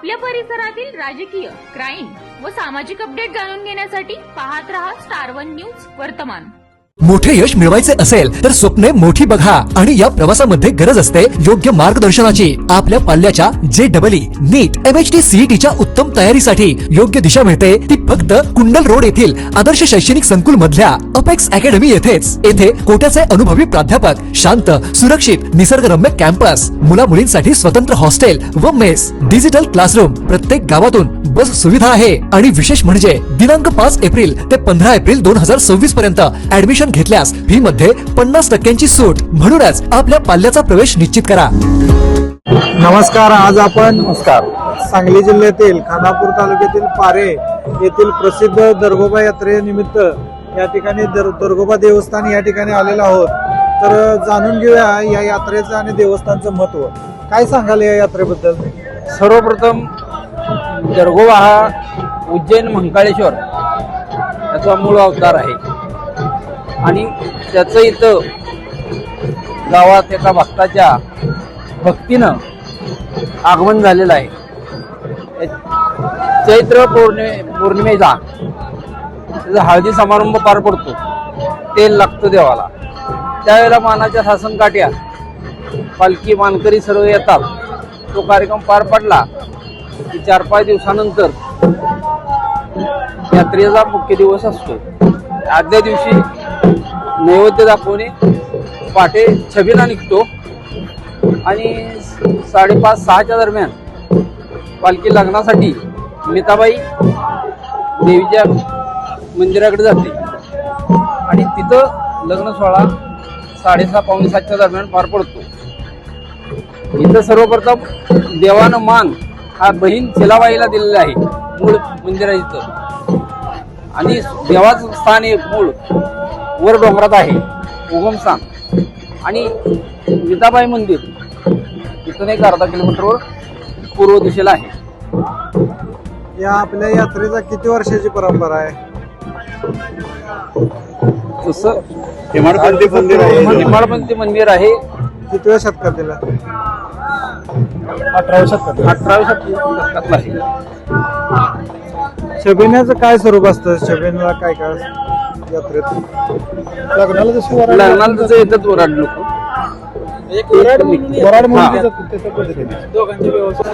आपल्या परिसरातील राजकीय, क्राईम व सामाजिक अपडेट जाणून घेण्यासाठी पाहत रहा स्टार1 न्यूज वर्तमान। मोठे यश मिळवायचे असेल तर स्वप्ने मोठी बघा आणि या प्रवासामध्ये गरज असते योग्य मार्गदर्शनाची। आपल्या पाल्याच्या JEE, नीट, MHT, CETच्या उत्तम तयारीसाठी योग्य दिशा मिळते ती फक्त कुंडल रोड येथील आदर्श शैक्षणिक संकुल मधल्या अपेक्स अकॅडमी येथेच। येथे कोट्याचे अनुभवी प्राध्यापक, शांत, सुरक्षित, निसर्गरम्य कॅम्पस, मुला मुलींसाठी स्वतंत्र हॉस्टेल व मेस, डिजिटल क्लासरूम, प्रत्येक गावातून बस सुविधा आहे आणि विशेष म्हणजे दिनांक 5 एप्रिल ते 15 एप्रिल 2026 पर्यंत ऍडमिशन घेतल्यास फी मध्ये 50% सूट। म्हणूनच आपल्या पाल्याचा प्रवेश निश्चित करा। नमस्कार, आज आपण सांगली जिल्ह्यातील खानापूर तालुक्यातील पारे येथील प्रसिद्ध दर्गोबा यात्रेनिमित्त या ठिकाणी दर्गोबा देवस्थान या ठिकाणी आलेलो आहोत। तर जाणून घेऊया या यात्रेचं आणि देवस्थानचं महत्व। काय सांगाल या यात्रेबद्दल? सर्वप्रथम दर्गोबा हा उज्जैन महाकाळेश्वर याचा मूळ अवतार आहे आणि त्याचं इथं गावात एका भक्ताच्या भक्तीनं आगमन झालेलं आहे। चैत्र पौर्णिमेचा त्याचा हळदी समारंभ पार पडतो, तेल लागतं देवाला। त्यावेळेला मानाच्या सासनकाठ्या पालखी मानकरी सर्व येतात। तो कार्यक्रम पार पडला की 4-5 दिवसानंतर यात्रेचा मुख्य दिवस असतो। आदल्या दिवशी नैवेद्य दाखवणे पाटे छबिना निघतो आणि 5:30-6च्या दरम्यान पालखी लग्नासाठी मिताबाई देवीच्या मंदिराकडे जाते आणि तिथं लग्न सोहळा 6:30-7:45च्या दरम्यान पार पडतो। इथं सर्वप्रथम देवानं मान हा बहीण चिलाबाईला दिलेला आहे मूळ मंदिरा इथं, आणि देवाचं स्थान एक मूळ वर डोंगरात आहे उगमस्थान, आणि मिताबाई मंदिर इथून एक अर्धा किलोमीटरवर पूर्व दिशेला आहे। या आपल्या यात्रेचा किती वर्षाची परंपरा आहे? तसं हेमाडपंथी मंदिर आहे। हेमाडपंथी मंदिर आहे। कितव्या शतकातील? 18व्या शतकातलं आहे। छबिन्याचं काय स्वरूप असतं? छबिन्याला काय काय यात्रेत? लग्नाला लग्नाला येतात वराड लोक, वराड म्हणून त्याच्या पद्धतीने दोघांची व्यवस्था।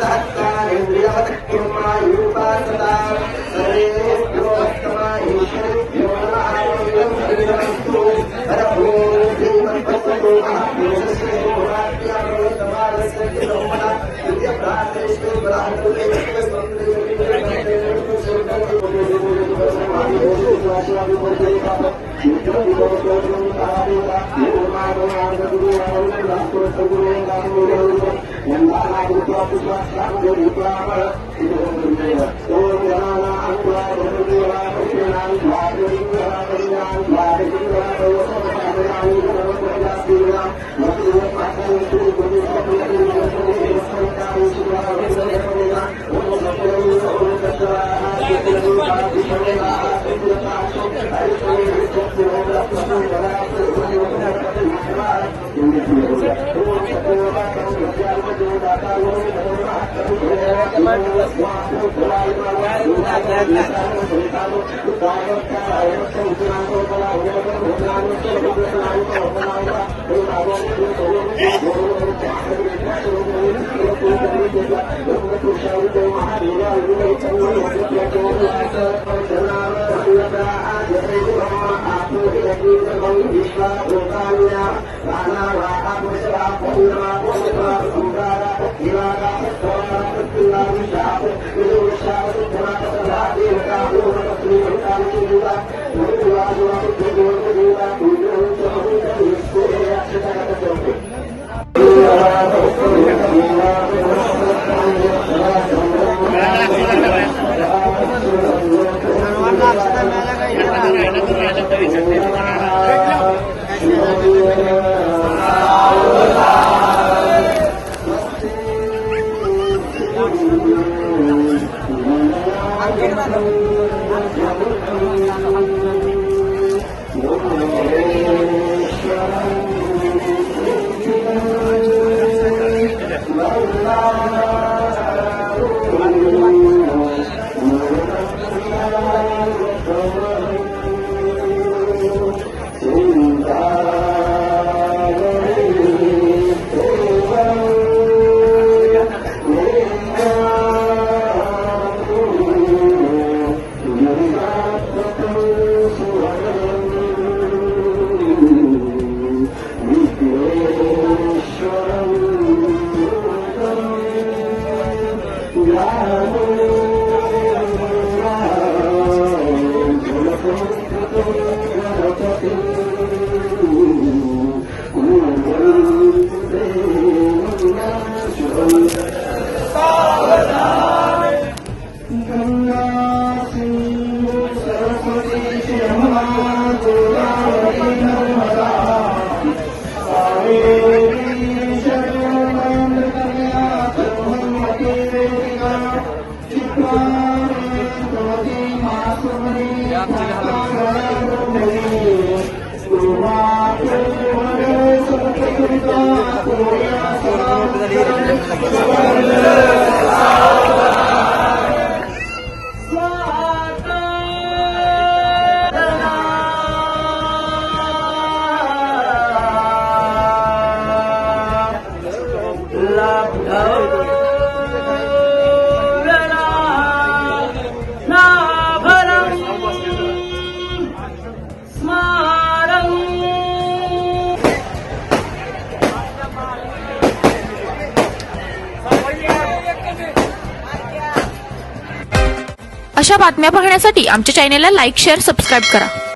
अशा बातम्या पाहण्यासाठी आमच्या चॅनेलला लाईक, शेअर, सबस्क्राईब करा.